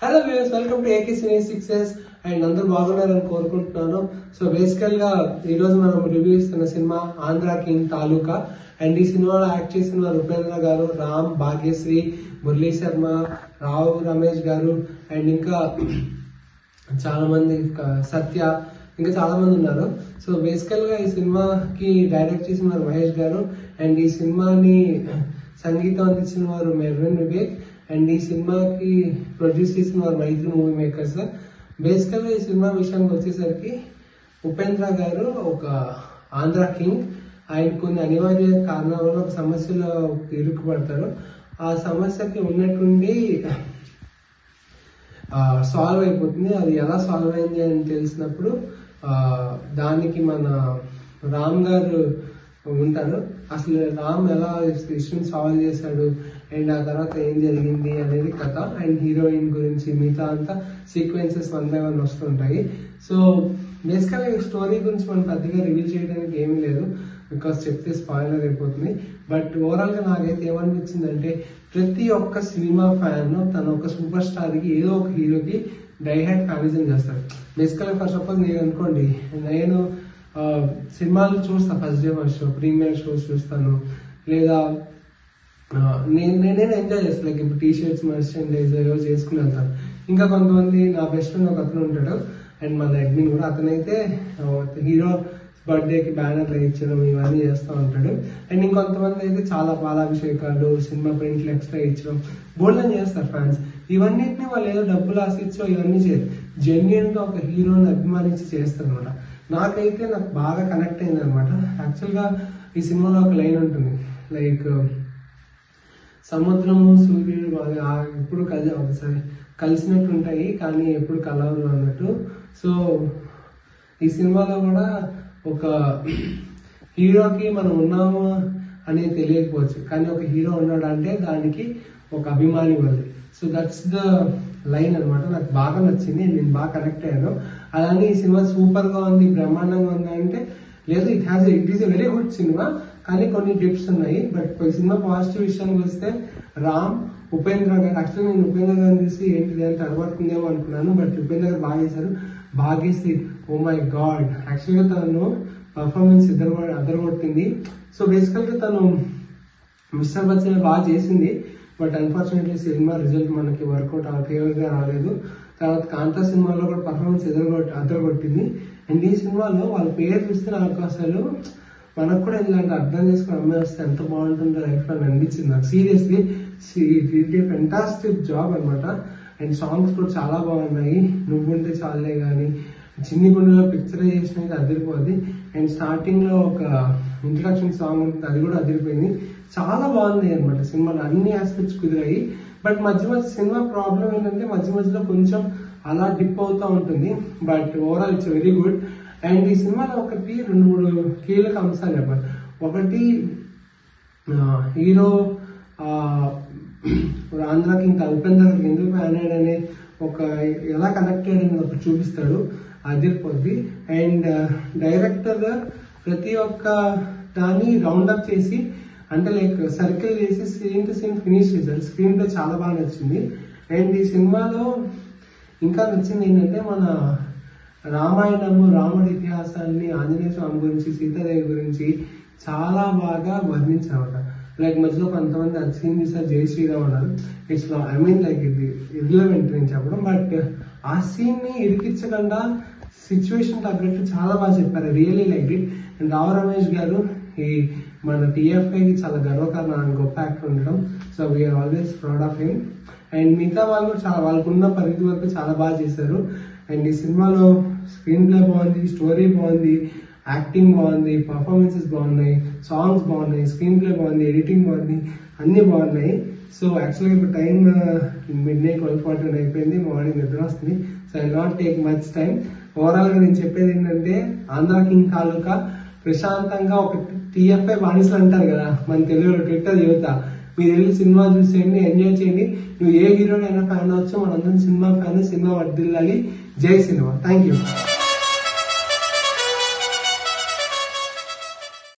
Hello viewers, welcome to AK Cine 6S and అందరూ బాగున్నారని కోరుకుంటున్నాను. సో బేసికల్ గా ఈ రోజు మనం రివ్యూ ఇస్తున్న cinema Andhra king taluka. And ఈ సినిమాలో యాక్ట్ చేసిన వారు ఉపేంద్ర గారు, రామ్, భాగ్యశ్రీ, మురళీ శర్మ, రావు రమేష్ గారు అండ్ ఇంకా చాలా మంది, సత్య, ఇంకా చాలా మంది ఉన్నారు. సో బేసికల్ గా ఈ సినిమాకి డైరెక్ట్ చేసిన వారు మహేష్ గారు అండ్ ఈ సినిమాని సంగీతం అందించిన వారు మెర్విన్ వివేక్ అండ్ ఈ సినిమాకి ప్రొడ్యూస్ చేసిన వారు మైత్రి మూవీ మేకర్స్. బేసికల్ గా ఈ సినిమా విషయానికి వచ్చేసరికి ఉపేంద్ర గారు ఒక ఆంధ్ర కింగ్. ఆయన కొన్ని అనివార్య కారణాల వల్ల ఒక సమస్యలో ఇరుక్కుపడతారు. ఆ సమస్యకి ఉన్నట్టుండి సాల్వ్ అయిపోతుంది. అది ఎలా సాల్వ్ అయింది అని తెలిసినప్పుడు దానికి మన రామ్ గారు ఉంటారు. అసలు రామ్ ఎలా ఇష్యూని సాల్వ్ చేశాడు అండ్ ఆ తర్వాత ఏం జరిగింది అనేది కథ. అండ్ హీరోయిన్ గురించి మిగతా అంతా సీక్వెన్సెస్ 1 by 1 వస్తుంటాయి. సో బేసికల్గా ఈ స్టోరీ గురించి మనం పెద్దగా రివీల్ చేయడానికి ఏమీ లేదు, బికాస్ చెప్తే స్పాయిలర్ అయిపోతుంది. బట్ ఓవరాల్ గా నాకైతే ఏమనిపించిందంటే, ప్రతి ఒక్క సినిమా ఫ్యాన్ తన ఒక సూపర్ స్టార్ కి ఏదో ఒక హీరోకి డైహార్డ్ ఫ్యానిజం చేస్తారు. బేసికల్ గా ఫర్ సపోజ్ నేను అనుకోండి, నేను సినిమాలు చూస్తా, first day first show, premiere shows చూస్తాను, లేదా నేనే ఎంజాయ్ చేస్తాను. లైక్ ఇప్పుడు టీషర్ట్స్, మర్చెండైజ్ ఏవో చేసుకుని వెళ్తాను. ఇంకా కొంతమంది, నా బెస్ట్ ఫ్రెండ్ ఒక అతను ఉంటాడు అండ్ మన అడ్మిన్ కూడా, అతనైతే హీరో బర్త్డేకి బ్యానర్లు ఇచ్చడం ఇవన్నీ చేస్తూ ఉంటాడు. అండ్ ఇంకొంతమంది అయితే చాలా పాలాభిషేకాలు, సినిమా ప్రింట్లు ఎక్స్ట్రా ఇచ్చడం బోల్డన్ చేస్తారు ఫ్యాన్స్. ఇవన్నిటిని వాళ్ళు ఏదో డబ్బులు ఆశించో ఇవన్నీ చేయరు, జెన్యున్ గా ఒక హీరోని అభిమానించి చేస్తారు అనమాట. నాకు బాగా కనెక్ట్ అయింది అనమాట. యాక్చువల్గా ఈ సినిమాలో ఒక లైన్ ఉంటుంది, లైక్ సముద్రము సూర్యుడు ఎప్పుడు ఒకసారి కలిసినట్టు ఉంటాయి కానీ ఎప్పుడు కలవరు అన్నట్టు. సో ఈ సినిమాలో కూడా ఒక హీరోకి మనం ఉన్నాము అనేది తెలియకపోవచ్చు, కానీ ఒక హీరో ఉన్నాడు అంటే దానికి ఒక అభిమాని వల్ల. సో దట్స్ ద లైన్ అనమాట. నాకు బాగా నచ్చింది, నేను బాగా కనెక్ట్ అయ్యాను. అలానే ఈ సినిమా సూపర్ గా ఉంది, బ్రహ్మాండంగా ఉంది అంటే లేదు, it is a very good cinema, కానీ కొన్ని డిప్స్ ఉన్నాయి. బట్ ఈ సినిమా పాజిటివ్ విషయానికి వస్తే, రామ్, ఉపేంద్ర గారు, యాక్చువల్లీ నేను ఉపేంద్ర గారిని చూసి ఏంటిది అంటే అడబడుతుందేమో అనుకున్నాను, బట్ ఉపేంద్ర గారు బాగా చేశారు. భాగ్యశ్రీ, ఓ మై గాడ్, యాక్చువల్గా తను పర్ఫార్మెన్స్ అదరగొట్టింది. సో బేసికల్ గా తను మిస్టర్ బచ్చన్ బాగా చేసింది, బట్ అన్ఫార్చునేట్లీ సినిమా రిజల్ట్ మనకి వర్కౌట్ ఫేవర్ గా రాలేదు. తర్వాత కాంతా సినిమాలో కూడా పర్ఫార్మెన్స్ అదరగొట్టింది. అండ్ ఈ సినిమాలో వాళ్ళ పేరు చూస్తే నాకు అసలు మనకు కూడా ఇలాంటి అర్థం చేసుకుని అమ్మాయి వస్తే ఎంత బాగుంటుందో లైఫ్ లో అనిపించింది నాకు. సీరియస్లీ ఫెంటాస్టిక్ జాబ్ అనమాట. అండ్ సాంగ్స్ కూడా చాలా బాగున్నాయి. నువ్వుంటే చాలే కానీ, చిన్ని గుండెలో పిక్చరైజేషన్ అయితే అదిరిపోద్ది. అండ్ స్టార్టింగ్ లో ఒక ఇంట్రడక్షన్ సాంగ్ ఉంటుంది, అది కూడా అదిరిపోయింది. చాలా బాగుంది అనమాట. సినిమాలో అన్ని ఆస్పెక్ట్స్ కుదిరాయి. బట్ మధ్య సినిమా ప్రాబ్లం ఏంటంటే మధ్యలో కొంచెం అలా డిప్ అవుతూ ఉంటుంది. But overall it's very good. And ఈ సినిమాలో 2-3 కీలక అంశాలు చెప్పాలి. ఒకటి, హీరో ఆంధ్రాకి ఇంకా ఉపేంద్ర ఎందుకు ఫ్యాన్ అనే ఒక ఎలా కనెక్ట్ అయ్యాడని ఒకటి చూపిస్తాడు, అదిరిపోద్ది. అండ్ డైరెక్టర్ ప్రతి ఒక్క దాన్ని రౌండప్ చేసి, అంటే లైక్ సర్కిల్ చేసి సీన్ టు సీన్ ఫినిష్ చేశారు. స్క్రీన్ ప్లే చాలా బాగా నచ్చింది. అండ్ ఈ సినిమాలో ఇంకా నచ్చింది ఏంటంటే, మన రామాయణము, రాముడి ఇతిహాసాన్ని, ఆంజనేయ స్వామి గురించి, సీతాదేవి గురించి చాలా బాగా వర్ణించారన్నమాట. లైక్ మధ్యలో కొంతమంది అది సీన్ చూసారు, జై శ్రీరామ్ అన్నారు. ఇట్స్ లైక్ ఇది ఇర్రిలవెంట్ నేను చెప్పడం, బట్ ఆ సీన్ ని ఇరికించకుండా సిచ్యువేషన్ తగ్గట్టు చాలా బాగా చెప్పారు. Really like it. And Rao Ramesh గారు ఈ మన TFI కి చాలా గర్వకారణం, గొప్ప యాక్టర్ ఉండడం. So we are always proud of him. And మిగతా వాళ్ళు కూడా వాళ్ళకున్న పరిధి వరకు చాలా బాగా చేశారు. అండ్ ఈ సినిమాలో స్క్రీన్ ప్లే బాగుంది, స్టోరీ బాగుంది, యాక్టింగ్ బాగుంది, పర్ఫార్మెన్సెస్ బాగున్నాయి, సాంగ్స్ బాగున్నాయి, స్క్రీన్ ప్లే బాగుంది, ఎడిటింగ్ బాగుంది, అన్ని బాగున్నాయి. సో యాక్చువల్గా ఇప్పుడు టైం midnight 12:40 అయిపోయింది, మార్నింగ్ నిద్ర వస్తుంది. So I not take much time. Overall గా నేను చెప్పేది ఏంటంటే, ఆంధ్ర కింగ్ తాలూకా ప్రశాంతంగా ఒక TFI బానిసలు అంటారు కదా మన తెలుగులో, ట్విట్టర్ యువత, మీరు వెళ్ళి సినిమా చూసేయండి, ఎంజాయ్ చేయండి. నువ్వు ఏ హీరోని అయినా ఫ్యాన్ అవ్వచ్చు, మనందరం సినిమా ఫ్యాన్, సినిమా వర్దిల్లాలి. జై సినిమా. Thank you.